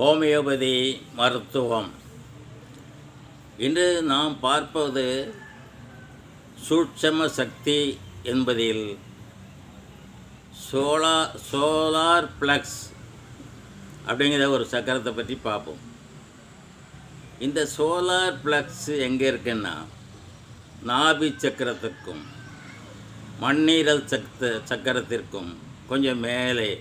Homeopathy மருத்துவம். இன்று நாம் பார்ப்பது சூட்சம சக்தி என்பதில் சோலார் ப்ளக்ஸ் அப்படிங்கிற ஒரு சக்கரத்தை பற்றி பார்ப்போம். இந்த சோலார் ப்ளக்ஸ் எங்கே இருக்குன்னா, நாபி சக்கரத்திற்கும் மண்ணீரல் சக்கரத்திற்கும் கொஞ்சம் மேலே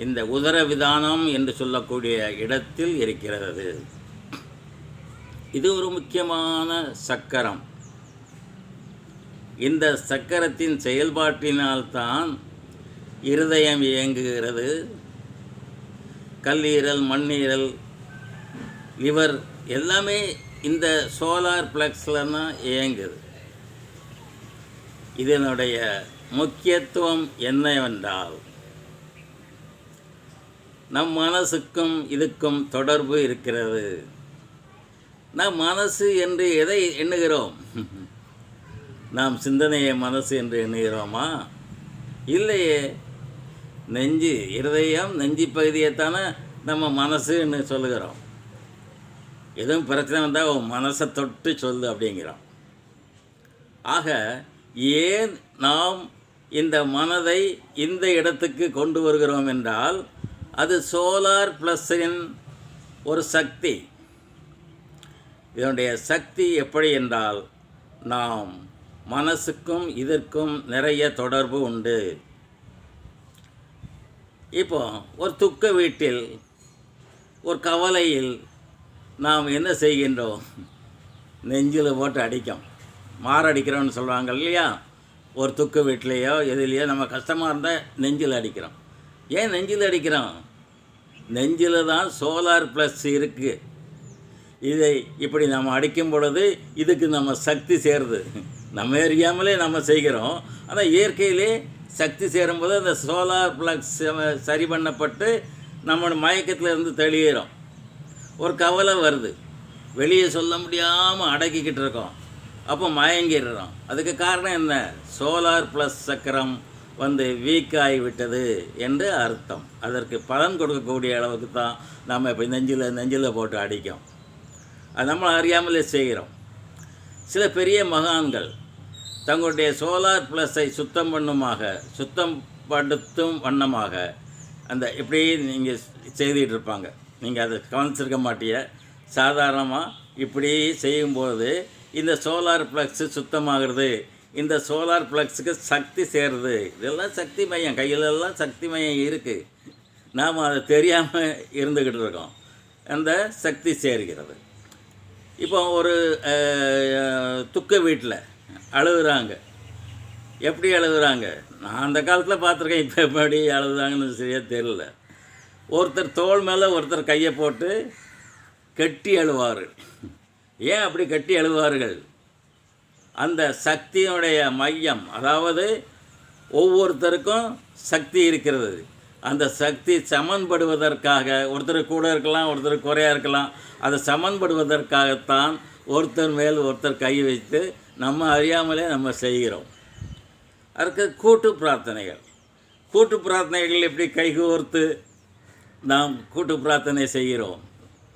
இந்த உதரவிதானம் என்று சொல்லக்கூடிய இடத்தில் இருக்கிறது. இது ஒரு முக்கியமான சக்கரம். இந்த சக்கரத்தின் செயல்பாட்டினால்தான் இருதயம் இயங்குகிறது. கல்லீரல், மண்ணீரல், லிவர் எல்லாமே இந்த சோலார் ப்ளக்ஸில் தான் இயங்குது. இதனுடைய முக்கியத்துவம் என்னவென்றால், நம் மனசுக்கும் இதுக்கும் தொடர்பு இருக்கிறது. நம் மனசு என்று எதை எண்ணுகிறோம்? நாம் சிந்தனையை மனசு என்று எண்ணுகிறோமா? இல்லையே. நெஞ்சு, இருதயம், நெஞ்சு பகுதியைத்தானே நம்ம மனசுன்னு சொல்லுகிறோம். எதுவும் பிரச்சனை வந்தால் மனசை தொட்டு சொல்லு அப்படிங்கிறோம். ஆக ஏன் நாம் இந்த மனதை இந்த இடத்துக்கு கொண்டு வருகிறோம் என்றால், அது சோலார் ப்ளஸ்ஸின் ஒரு சக்தி. இதனுடைய சக்தி எப்படி என்றால், நாம் மனசுக்கும் இதற்கும் நிறைய தொடர்பு உண்டு. இப்போ ஒரு துக்க வீட்டில், ஒரு கவலையில் நாம் என்ன செய்கின்றோம்? நெஞ்சில் போட்டு அடிக்கும், மாரடிக்கிறோன்னு சொல்லுவாங்க இல்லையா? ஒரு துக்க வீட்டிலையோ எதுலேயோ நம்ம கஷ்டமாக இருந்தால் நெஞ்சில் அடிக்கிறோம். ஏன் நெஞ்சில் அடிக்கிறோம்? நெஞ்சில் தான் சோலார் ப்ளஸ் இருக்குது. இதை இப்படி நம்ம அடிக்கும் பொழுது இதுக்கு நம்ம சக்தி சேருது. நம்ம அறியாமலே நம்ம செய்கிறோம். ஆனால் இயற்கையிலே சக்தி சேரும்போது அந்த சோலார் ப்ளக்ஸ் சரி பண்ணப்பட்டு நம்ம மயக்கத்தில் இருந்து தெளிகிறோம். ஒரு கவலை வருது, வெளியே சொல்ல முடியாமல் அடக்கிக்கிட்டு இருக்கோம், அப்போ மயங்கிடுறோம். அதுக்கு காரணம் என்ன? சோலார் ப்ளஸ் சக்கரம் வீக் ஆகிவிட்டது என்று அர்த்தம். அதற்கு பலன் கொடுக்கக்கூடிய அளவுக்கு தான் நம்ம இப்போ நெஞ்சில் போட்டு அடிக்கும். அது நம்ம அறியாமலே செய்கிறோம். சில பெரிய மகான்கள் தங்களுடைய சோலார் ப்ளஸை சுத்தப்படுத்தும் வண்ணமாக அந்த இப்படி நீங்கள் செய்துகிட்டு இருப்பாங்க. நீங்கள் அதை கவனிச்சிருக்க மாட்டீங்க. சாதாரணமாக இப்படி செய்யும்போது இந்த சோலார் ப்ளக்ஸு சுத்தமாகிறது. இந்த சோலார் ப்ளக்ஸுக்கு சக்தி சேருது. இதெல்லாம் சக்தி மையம், கையிலெல்லாம் சக்தி மையம் இருக்குது. நாம் அதை தெரியாமல் இருந்துக்கிட்டு இருக்கோம். அந்த சக்தி சேர்கிறது. இப்போ ஒரு துக்க வீட்டில் அழுகுறாங்க. எப்படி அழுகுறாங்க? நான் அந்த காலத்தில் பார்த்துருக்கேன். இப்போ எப்படி அழுகுறாங்கன்னு சரியாக தெரியல. ஒருத்தர் தோள் மேலே ஒருத்தர் கையை போட்டு கட்டி அழுவார்கள். ஏன் அப்படி கட்டி அழுவார்கள்? அந்த சக்தியினுடைய மையம், அதாவது ஒவ்வொருத்தருக்கும் சக்தி இருக்கிறது. அந்த சக்தி சமன்படுவதற்காக, ஒருத்தர் கூட இருக்கலாம், ஒருத்தர் குறையாக இருக்கலாம், அதை சமன்படுவதற்காகத்தான் ஒருத்தர் மேல் ஒருத்தர் கை வைத்து நம்ம அறியாமலே நம்ம செய்கிறோம். அதுக்கு கூட்டு பிரார்த்தனைகள் எப்படி கைகோர்த்து நாம் கூட்டு பிரார்த்தனை செய்கிறோம்.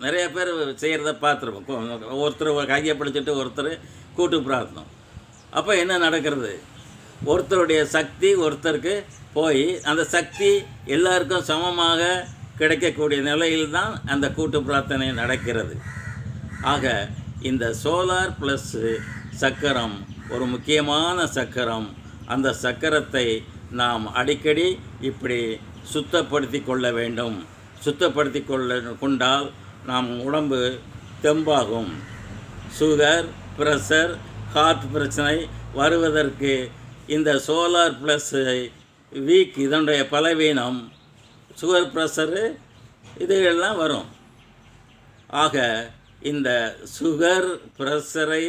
நிறைய பேர் செய்கிறத பார்த்துருப்போம். ஒருத்தர் கையை பிடிச்சிட்டு ஒருத்தர் கூட்டு பிரார்த்தனை. அப்போ என்ன நடக்கிறது? ஒருத்தருடைய சக்தி ஒருத்தருக்கு போய் அந்த சக்தி எல்லாருக்கும் சமமாக கிடைக்கக்கூடிய நிலையில்தான் அந்த கூட்டு பிரார்த்தனை நடக்கிறது. ஆக இந்த சோலார் ப்ளஸ் சக்கரம் ஒரு முக்கியமான சக்கரம். அந்த சக்கரத்தை நாம் அடிக்கடி இப்படி சுத்தப்படுத்தி கொள்ள வேண்டும். சுத்தப்படுத்தி கொண்டால் நாம் உடம்பு தெம்பாகும். சுகர், ப்ரெஷர், ஹார்ட் பிரச்சனை வருவதற்கு இந்த சோலார் ப்ளஸ் வீக், இதனுடைய பலவீனம், சுகர், ப்ரெஷரு இதுகள்லாம் வரும். ஆக இந்த சுகர், ப்ரெஷரை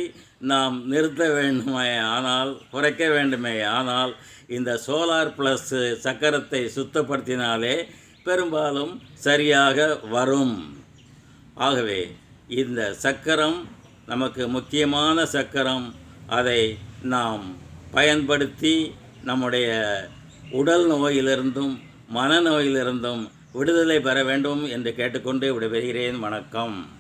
நாம் நிறுத்த வேண்டுமே ஆனால், குறைக்க வேண்டுமே ஆனால், இந்த சோலார் ப்ளஸ் சக்கரத்தை சுத்தப்படுத்தினாலே பெரும்பாலும் சரியாக வரும். ஆகவே இந்த சக்கரம் நமக்கு முக்கியமான சக்கரம். அதை நாம் பயன்படுத்தி நம்முடைய உடல் நோயிலிருந்தும் மனநோயிலிருந்தும் விடுதலை பெற வேண்டும் என்று கேட்டுக்கொண்டு விடைபெறுகிறேன். வணக்கம்.